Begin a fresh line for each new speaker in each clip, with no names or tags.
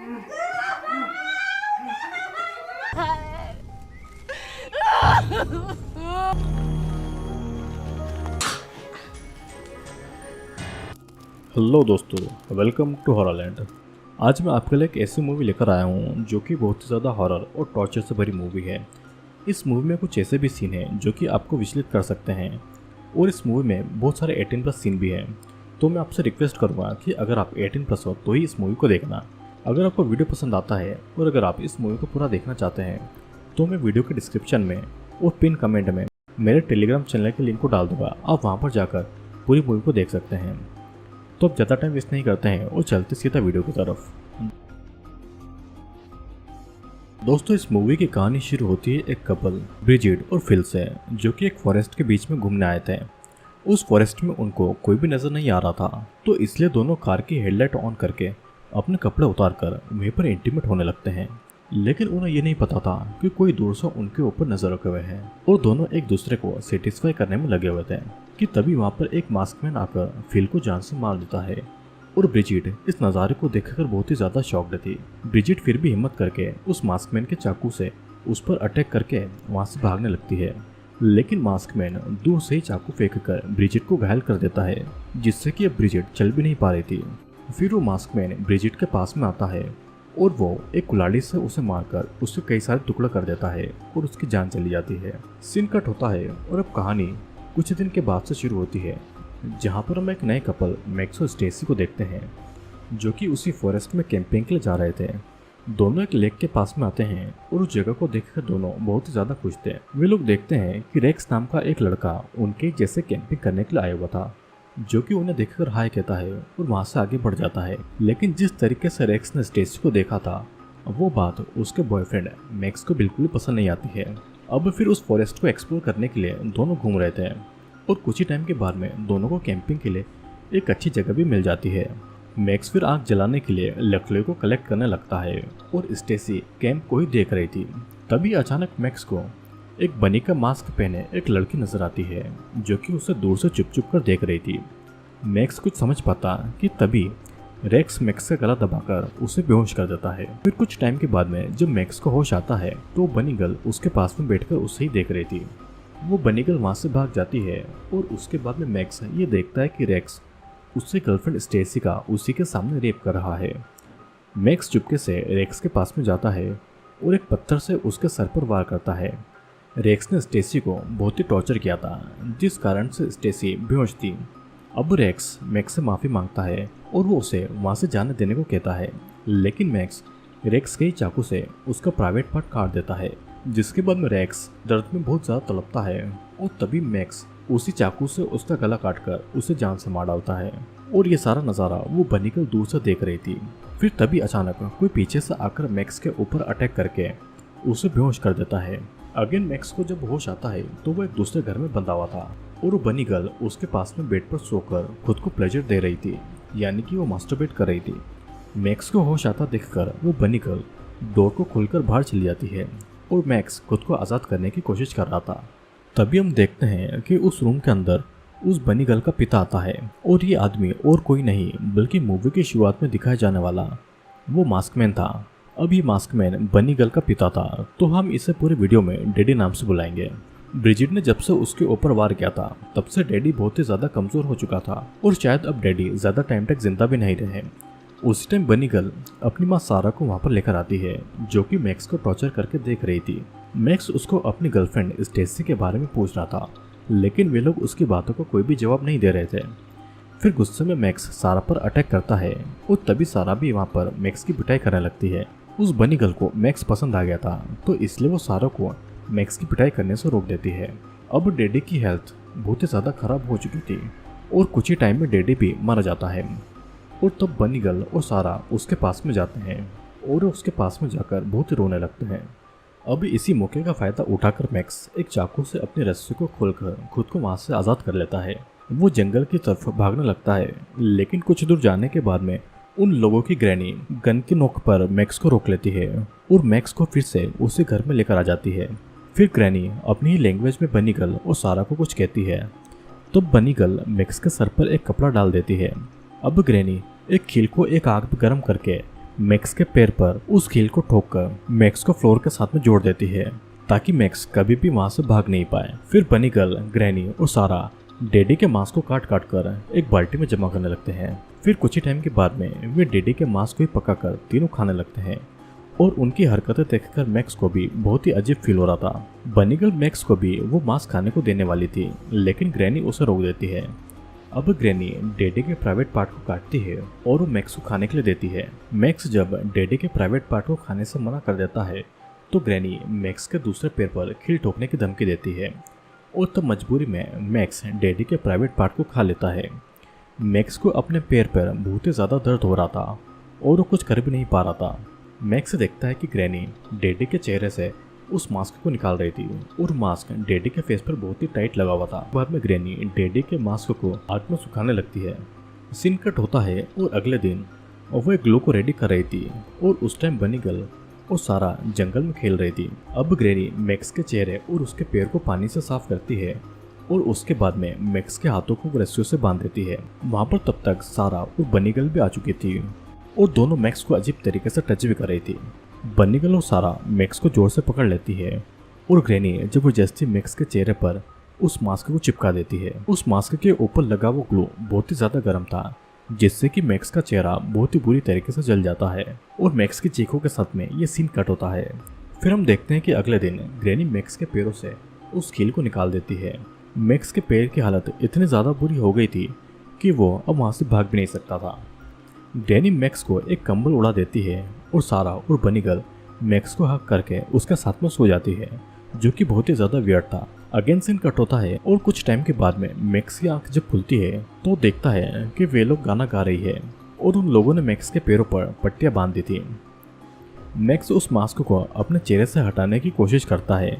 Hello दोस्तों, welcome to हॉररलैंड। आज मैं आपके लिए एक ऐसी मूवी लेकर आया हूँ जो कि बहुत ही ज़्यादा हॉरर और टॉर्चर से भरी मूवी है। इस मूवी में कुछ ऐसे भी सीन हैं जो कि आपको विचलित कर सकते हैं और इस मूवी में बहुत सारे 18+ सीन भी हैं। तो मैं आपसे रिक्वेस्ट करूँगा कि अगर आप 18+ हो तो ही इस मूवी को देखना। अगर आपको वीडियो पसंद आता है और अगर आप इस मूवी को पूरा देखना चाहते हैं तो मैं वीडियो के डिस्क्रिप्शन में और पिन कमेंट में मेरे टेलीग्राम चैनल के लिंक को डाल दूँगा। आप वहाँ पर जाकर पूरी मूवी को देख सकते हैं। तो अब ज़्यादा टाइम वेस्ट नहीं करते हैं और चलते सीधा वीडियो की तरफ। दोस्तों, इस मूवी की कहानी शुरू होती है एक कपल ब्रिजिड और फिल से, जो कि एक फॉरेस्ट के बीच में घूमने आए थे। उस फॉरेस्ट में उनको कोई भी नजर नहीं आ रहा था, तो इसलिए दोनों कार की हेडलाइट ऑन करके अपने कपड़े उतारकर वहीं पर इंटीमेट होने लगते हैं। लेकिन उन्हें ये नहीं पता था कि कोई दूर से उनके ऊपर नजर रखे हुए हैं और दोनों एक दूसरे को सेटिस्फाई करने में लगे हुए थे कि तभी वहाँ पर एक मास्कमैन आकर फिल को जान से मार देता है। और ब्रिजिड इस नज़ारे को देखकर बहुत ही ज़्यादा शॉक्ड थी। ब्रिजिड फिर भी हिम्मत करके उस मास्कमैन के चाकू से उस पर अटैक करके वहाँ से भागने लगती है। लेकिन मास्कमैन दूर से ही चाकू फेंक कर ब्रिजिड को घायल कर देता है, जिससे कि अब ब्रिजिड चल भी नहीं पा रही थी। फिर वो मास्कमैन ब्रिजिड के पास में आता है और वो एक कुल्हाड़ी से उसे मारकर उसके कई सारे टुकड़े कर देता है और उसकी जान चली जाती है। सीन कट होता है और अब कहानी कुछ दिन के बाद से शुरू होती है, जहाँ पर हम एक नए कपल मैक्स और स्टेसी को देखते हैं, जो कि उसी फॉरेस्ट में कैंपिंग के लिए जा रहे थे। दोनों एक लेक के पास में आते हैं और उस जगह को देखकर दोनों बहुत ही ज़्यादा खुश थे। वे लोग देखते हैं कि रेक्स नाम का एक लड़का उनके जैसे कैंपिंग करने के लिए आया हुआ था, जो कि उन्हें देखकर हाय कहता है और वहाँ से आगे बढ़ जाता है। लेकिन जिस तरीके से रेक्स ने स्टेसी को देखा था, वो बात उसके बॉयफ्रेंड मैक्स को बिल्कुल पसंद नहीं आती है। अब फिर उस फॉरेस्ट को एक्सप्लोर करने के लिए दोनों घूम रहे थे और कुछ ही टाइम के बाद में दोनों को कैंपिंग के लिए एक अच्छी जगह भी मिल जाती है। मैक्स फिर आग जलाने के लिए लकड़ी को कलेक्ट करने लगता है और स्टेसी कैंप को ही देख रही थी। तभी अचानक मैक्स को एक बनी का मास्क पहने एक लड़की नजर आती है, जो कि उसे दूर से चुप चुप कर देख रही थी। मैक्स कुछ समझ पाता कि तभी रेक्स मैक्स का गला दबाकर उसे बेहोश कर देता है। फिर कुछ टाइम के बाद में जब मैक्स को होश आता है तो बनी गर्ल उसके पास में बैठकर उसे ही देख रही थी। वो बनी गर्ल वहाँ से भाग जाती है और उसके बाद में मैक्स ये देखता है कि रेक्स उससे गर्लफ्रेंड स्टेसी का उसी के सामने रेप कर रहा है। मैक्स चुपके से रेक्स के पास में जाता है और एक पत्थर से उसके सर पर वार करता है। रेक्स ने स्टेसी को बहुत ही टॉर्चर किया था, जिस कारण से स्टेसी बेहोश थी। अब रेक्स मैक्स से माफ़ी मांगता है और वो उसे वहाँ से जाने देने को कहता है, लेकिन मैक्स रेक्स के ही चाकू से उसका प्राइवेट पार्ट काट देता है, जिसके बाद में रेक्स दर्द में बहुत ज़्यादा तड़पता है और तभी मैक्स उसी चाकू से उसका गला काटकर उसे जान से मार डालता है। और ये सारा नज़ारा वो बनी कर दूर से देख रही थी। फिर तभी अचानक कोई पीछे से आकर मैक्स के ऊपर अटैक करके उसे बेहोश कर देता है। अगेन मैक्स को जब होश आता है तो वो एक दूसरे घर में बंधा हुआ था और वो बनी गर्ल उसके पास में बेड पर सोकर खुद को प्लेजर दे रही थी, यानी कि वो मास्टरबेट कर रही थी। मैक्स को होश आता देखकर वो बनी गर्ल डोर को खोलकर बाहर चली जाती है और मैक्स खुद को आज़ाद करने की कोशिश कर रहा था। तभी हम देखते हैं कि उस रूम के अंदर उस बनी गर्ल का पिता आता है और ये आदमी और कोई नहीं बल्कि मूवी की शुरुआत में दिखाया जाने वाला वो मास्कमैन था। अब ये मास्कमैन बनी गर्ल का पिता था, तो हम इसे पूरे वीडियो में डैडी नाम से बुलाएंगे। ब्रिजिड ने जब से उसके ऊपर वार किया था तब से डैडी बहुत ही ज़्यादा कमज़ोर हो चुका था और शायद अब डैडी ज़्यादा टाइम तक जिंदा भी नहीं रहे। उसी टाइम बनी गर्ल अपनी माँ सारा को वहाँ पर लेकर आती है, जो कि मैक्स को टॉर्चर करके देख रही थी। मैक्स उसको अपनी गर्लफ्रेंड स्टेसी के बारे में पूछ रहा था, लेकिन वे लोग उसकी बातों को कोई भी जवाब नहीं दे रहे थे। फिर गुस्से में मैक्स सारा पर अटैक करता है और तभी सारा भी वहाँ पर मैक्स की पिटाई करने लगती है। उस बनी गर्ल को मैक्स पसंद आ गया था, तो इसलिए वो सारा को मैक्स की पिटाई करने से रोक देती है। अब डैडी की हेल्थ बहुत ही ज़्यादा खराब हो चुकी थी और कुछ ही टाइम में डैडी भी मारा जाता है। और तब बनी गर्ल और सारा उसके पास में जाते हैं और उसके पास में जाकर बहुत ही रोने लगते हैं। अब इसी मौके का फ़ायदा उठाकर मैक्स एक चाकू से अपनी रस्सी को खोलकर खुद को वहाँ से आज़ाद कर लेता है। वो जंगल की तरफ भागने लगता है, लेकिन कुछ दूर जाने के बाद में उन लोगों की ग्रैनी गन की नोक पर मैक्स को रोक लेती है और मैक्स को फिर से उसी घर में लेकर आ जाती है। फिर ग्रैनी अपनी ही लैंग्वेज में बनी गर्ल और सारा को कुछ कहती है, तो बनी गर्ल मैक्स के सर पर एक कपड़ा डाल देती है। अब ग्रैनी एक खील को एक आग पर गर्म करके मैक्स के पैर पर उस कील को ठोककर मैक्स को फ्लोर के साथ में जोड़ देती है ताकि मैक्स कभी भी वहां से भाग नहीं पाए। फिर बनी गर्ल, ग्रैनी और सारा डैडी के मांस को काट काट कर एक बाल्टी में जमा करने लगते हैं। फिर कुछ ही टाइम के बाद में वे डैडी के मांस को ही पकाकर तीनों खाने लगते हैं और उनकी हरकतें देखकर मैक्स को भी बहुत ही अजीब फील हो रहा था। बनी गर्ल मैक्स को भी वो मांस खाने को देने वाली थी, लेकिन ग्रैनी उसे रोक देती है। अब ग्रैनी डैडी के प्राइवेट पार्ट को काटती है और वो मैक्स को खाने के लिए देती है। मैक्स जब डैडी के प्राइवेट पार्ट को खाने से मना कर देता है तो ग्रैनी मैक्स के दूसरे पैर पर कील ठोकने की धमकी देती है और तब मजबूरी में मैक्स डैडी के प्राइवेट पार्ट को खा लेता है। मैक्स को अपने पैर पर बहुत ही ज़्यादा दर्द हो रहा था और वो कुछ कर भी नहीं पा रहा था। मैक्स देखता है कि ग्रैनी डैडी के चेहरे से उस मास्क को निकाल रही थी और मास्क डैडी के फेस पर बहुत ही टाइट लगा हुआ था। बाद में ग्रैनी डैडी के मास्क को आग में सुखाने लगती है। सीन कट होता है और अगले दिन वो एक ग्लू को रेडी कर रही थी और उस टाइम बनी गर्ल और सारा जंगल में खेल रही थी। अब ग्रैनी मैक्स के चेहरे और उसके पैर को पानी से साफ करती है और उसके बाद में मैक्स के हाथों को रस्सियों से बांध देती है। वहाँ पर तब तक सारा और बनी गर्ल भी आ चुकी थी और दोनों मैक्स को अजीब तरीके से टच भी कर रही थी। बनी गर्ल और सारा मैक्स को जोर से पकड़ लेती है और ग्रैनी जबरदस्ती मैक्स के चेहरे पर उस मास्क को चिपका देती है। उस मास्क के ऊपर लगा वो ग्लू बहुत ही ज्यादा गर्म था, जिससे कि मैक्स का चेहरा बहुत ही बुरी तरीके से जल जाता है और मैक्स की चीखों के साथ में ये सीन कट होता है। फिर हम देखते हैं कि अगले दिन ग्रैनी मैक्स के पैरों से उस कील को निकाल देती है। मैक्स के पैर की हालत इतनी ज़्यादा बुरी हो गई थी कि वो अब वहाँ से भाग भी नहीं सकता था। ग्रैनी मैक्स को एक कंबल उड़ा देती है और सारा और बनी गर्ल मैक्स को हक करके उसके साथ में सो जाती है, जो कि बहुत ही ज़्यादा वियर्ड था। अगेन सीन कट होता है और कुछ टाइम के बाद में मैक्स की आंख जब खुलती है तो देखता है कि वे लोग गाना गा रही है और उन लोगों ने मैक्स के पैरों पर पट्टियां बांध दी थी। मैक्स उस मास्क को अपने चेहरे से हटाने की कोशिश करता है,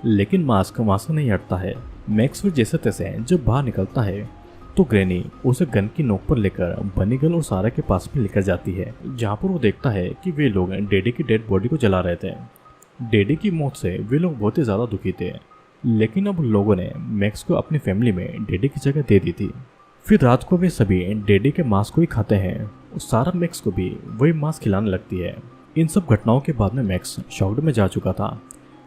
लेकिन मास्क वहां से नहीं हटता है। मैक्स फिर जैसे तैसे जब बाहर निकलता है तो ग्रैनी उसे गन की नोक पर लेकर बनी गर्ल और सारा के पास में लेकर जाती है, जहाँ पर वो देखता है कि वे लोग डैडी की डेड बॉडी को जला रहे थे। डैडी की मौत से वे लोग बहुत ही ज़्यादा दुखी थे, लेकिन अब लोगों ने मैक्स को अपनी फैमिली में डैडी की जगह दे दी थी। फिर रात को वे सभी डैडी के मांस को ही खाते हैं और सारा मैक्स को भी वही मांस खिलाने लगती है। इन सब घटनाओं के बाद में मैक्स शॉक्ड में जा चुका था।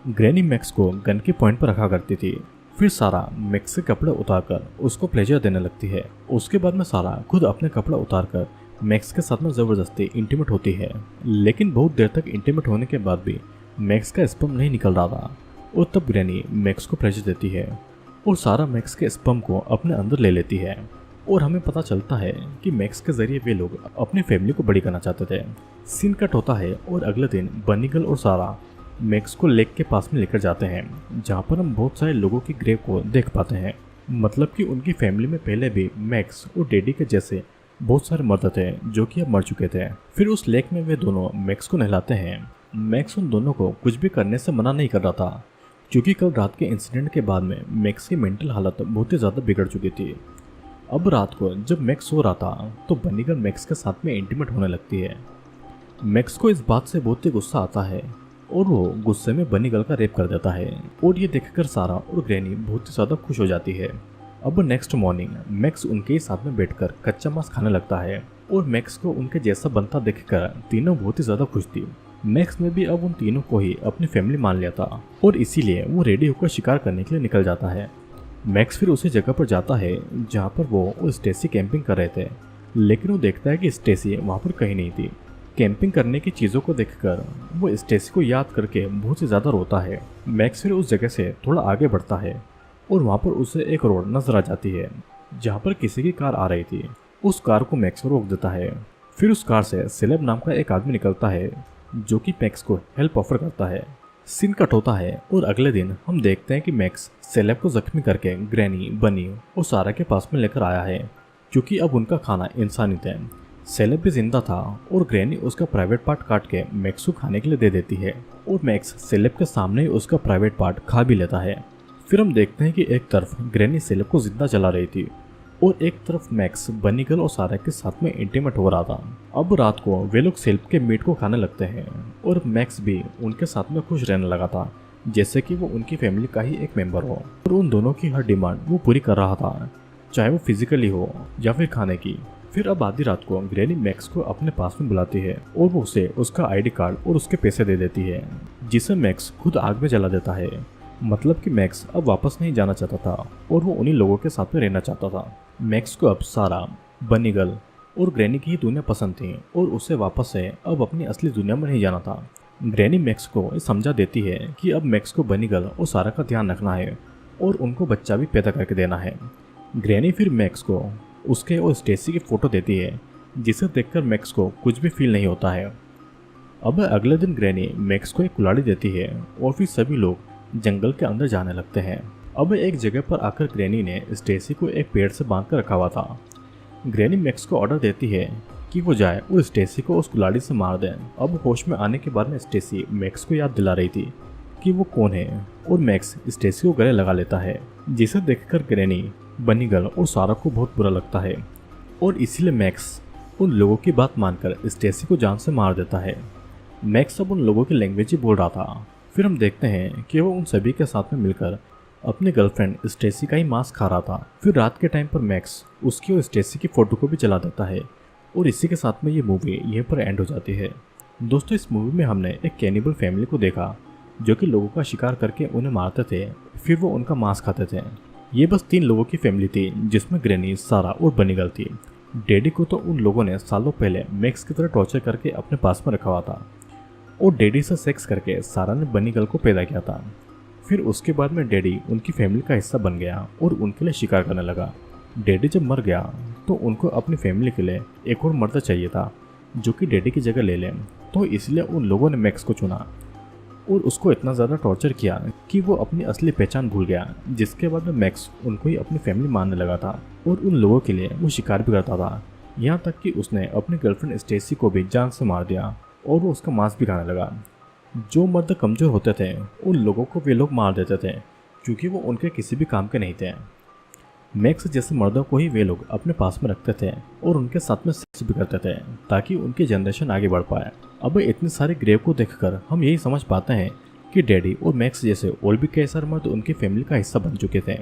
ग्रैनी मैक्स को गन के पॉइंट पर रखा करती थी। फिर सारा मैक्स के कपड़े उतारकर उसको प्लेजर देने लगती है। उसके बाद में सारा खुद अपने कपड़े उतारकर मैक्स के साथ में जबरदस्ती इंटीमेट होती है, लेकिन बहुत देर तक इंटीमेट होने के बाद भी मैक्स का स्पर्म नहीं निकल रहा था और तब ग्रैनी मैक्स को प्लेजर देती है और सारा मैक्स के स्पर्म को अपने अंदर ले लेती है और हमें पता चलता है कि मैक्स के जरिए वे लोग अपनी फैमिली को बड़ी करना चाहते थे। सीन कट होता है और अगले दिन बनी गर्ल और सारा मैक्स को लेक के पास में लेकर जाते हैं, जहाँ पर हम बहुत सारे लोगों की ग्रेव को देख पाते हैं। मतलब कि उनकी फैमिली में पहले भी मैक्स और डैडी के जैसे बहुत सारे मर्द थे जो कि अब मर चुके थे। फिर उस लेक में वे दोनों मैक्स को नहलाते हैं। मैक्स उन दोनों को कुछ भी करने से मना नहीं कर रहा था, क्योंकि कल रात के इंसिडेंट के बाद में मैक्स की मेंटल हालत बहुत ही ज़्यादा बिगड़ चुकी थी। अब रात को जब मैक्स सो रहा था तो बनी गर्ल मैक्स के साथ में इंटीमेट होने लगती है। मैक्स को इस बात से बहुत ही गुस्सा आता है और वो गुस्से में बनी गर्ल का रेप कर देता है और ये देखकर सारा और ग्रैनी बहुत ही ज़्यादा खुश हो जाती है। अब नेक्स्ट मॉर्निंग मैक्स उनके ही साथ में बैठकर कच्चा मांस खाने लगता है और मैक्स को उनके जैसा बनता देखकर तीनों बहुत ही ज़्यादा खुश थी। मैक्स ने भी अब उन तीनों को ही अपनी फैमिली मान लिया था और इसीलिए वो रेडी होकर शिकार करने के लिए निकल जाता है। मैक्स फिर उसी जगह पर जाता है जहाँ पर वो और स्टेसी कैंपिंग कर रहे थे, लेकिन वो देखता है कि स्टेसी वहाँ पर कहीं नहीं थी। कैंपिंग करने की चीज़ों को देखकर वो स्टेसी को याद करके बहुत ही ज़्यादा रोता है। मैक्स फिर उस जगह से थोड़ा आगे बढ़ता है और वहाँ पर उसे एक रोड नजर आ जाती है जहाँ पर किसी की कार आ रही थी। उस कार को मैक्स रोक देता है। फिर उस कार से सेलेब नाम का एक आदमी निकलता है जो कि मैक्स को हेल्प ऑफर करता है। सीन कट होता है और अगले दिन हम देखते हैं कि मैक्स सेलेब को जख्मी करके ग्रैनी, बनी और सारा के पास में लेकर आया है, क्योंकि अब उनका खाना इंसानी थे। सेलेब भी जिंदा था और ग्रैनी उसका प्राइवेट पार्ट काट के मैक्स को खाने के लिए दे देती है और मैक्स सेलेब के सामने ही उसका प्राइवेट पार्ट खा भी लेता है। फिर हम देखते हैं कि एक तरफ ग्रैनी सेलेब को जिंदा जला रही थी और एक तरफ मैक्स बनी गर्ल और सारा के साथ में इंटीमेट हो रहा था। अब रात को वे लोग सेलेब के मीट को खाने लगते हैं और मैक्स भी उनके साथ में खुश रहने लगा था, जैसे कि वो उनकी फैमिली का ही एक मेंबर हो और उन दोनों की हर डिमांड वो पूरी कर रहा था, चाहे वो फिजिकली हो या फिर खाने की। फिर अब आधी रात को ग्रैनी मैक्स को अपने पास में बुलाती है और वो उसे उसका आईडी कार्ड और उसके पैसे दे देती है, जिसे मैक्स खुद आग में जला देता है। मतलब कि मैक्स अब वापस नहीं जाना चाहता था और वो उन्हीं लोगों के साथ में रहना चाहता था। मैक्स को अब सारा, बनी गर्ल और ग्रैनी की ही दुनिया पसंद थी और उसे वापस से अब अपनी असली दुनिया में नहीं जाना था। ग्रैनी मैक्स को समझा देती है कि अब मैक्स को बनी गर्ल और सारा का ध्यान रखना है और उनको बच्चा भी पैदा करके देना है। ग्रैनी फिर मैक्स को उसके और स्टेसी की फोटो देती है, जिसे देखकर मैक्स को कुछ भी फील नहीं होता है। अब अगले दिन ग्रैनी मैक्स को एक कुल्हाड़ी देती है और फिर सभी लोग जंगल के अंदर जाने लगते हैं। अब एक जगह पर आकर ग्रैनी ने स्टेसी को एक पेड़ से बांध कर रखा हुआ था। ग्रैनी मैक्स को ऑर्डर देती है कि वो जाए और स्टेसी को उस कुल्हाड़ी से मार दे। अब होश में आने के बाद में स्टेसी मैक्स को याद दिला रही थी कि वो कौन है और मैक्स स्टेसी को गले लगा लेता है, जिसे देखकर ग्रैनी, बनी गर्ल और सारा को बहुत बुरा लगता है और इसीलिए मैक्स उन लोगों की बात मानकर स्टेसी को जान से मार देता है। मैक्स अब उन लोगों की लैंग्वेज ही बोल रहा था। फिर हम देखते हैं कि वो उन सभी के साथ में मिलकर अपनी गर्लफ्रेंड स्टेसी का ही मांस खा रहा था। फिर रात के टाइम पर मैक्स उसकी और स्टेसी की फोटो को भी जला देता है और इसी के साथ में ये मूवी यहीं पर एंड हो जाती है। दोस्तों, इस मूवी में हमने एक कैनिबल फैमिली को देखा जो कि लोगों का शिकार करके उन्हें मारते थे, फिर वो उनका मांस खाते थे। ये बस 3 लोगों की फैमिली थी, जिसमें ग्रैनी, सारा और बनी गर्ल थी। डैडी को तो उन लोगों ने सालों पहले मैक्स की तरह टॉर्चर करके अपने पास में रखा हुआ था और डैडी से सेक्स करके सारा ने बनी गर्ल को पैदा किया था। फिर उसके बाद में डैडी उनकी फैमिली का हिस्सा बन गया और उनके लिए शिकार करने लगा। डैडी जब मर गया तो उनको अपनी फैमिली के लिए एक और मर्द चाहिए था जो कि डैडी की जगह ले ले, तो इसलिए उन लोगों ने मैक्स को चुना और उसको इतना ज़्यादा टॉर्चर किया कि वो अपनी असली पहचान भूल गया, जिसके बाद में मैक्स उनको ही अपनी फैमिली मानने लगा था और उन लोगों के लिए वो शिकार भी करता था। यहाँ तक कि उसने अपनी गर्लफ्रेंड स्टेसी को भी जान से मार दिया और वो उसका मांस भी खाने लगा। जो मर्द कमज़ोर होते थे उन लोगों को वे लोग मार देते थे क्योंकि वो उनके किसी भी काम के नहीं थे। मैक्स जैसे मर्दों को ही वे लोग अपने पास में रखते थे और उनके साथ में सेक्स भी करते थे ताकि उनकी जनरेशन आगे बढ़ पाए। अब इतने सारे ग्रेव को देखकर हम यही समझ पाते हैं कि डैडी और मैक्स जैसे और भी कई सारे मर्द उनकी फैमिली का हिस्सा बन चुके थे।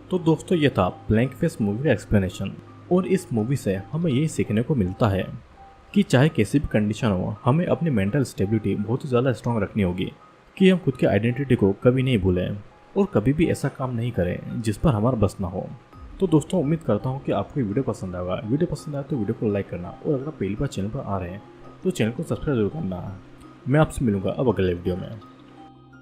तो दोस्तों, ये था ब्लैंक फेस मूवी का एक्सप्लेनेशन और इस मूवी से हमें यही सीखने को मिलता है कि चाहे कैसी भी कंडीशन हो, हमें अपनी मेंटल स्टेबिलिटी बहुत ही ज़्यादा स्ट्रॉन्ग रखनी होगी कि हम खुद की आइडेंटिटी को कभी नहीं भूलें और कभी भी ऐसा काम नहीं करें जिस पर हमारा बस ना हो। तो दोस्तों, उम्मीद करता हूँ कि आपको ये वीडियो पसंद आएगा। वीडियो पसंद आए तो वीडियो को लाइक करना और अगर आप पहली बार चैनल पर आ रहे हैं तो चैनल को सब्सक्राइब जरूर करना। मैं आपसे मिलूंगा अब अगले वीडियो में।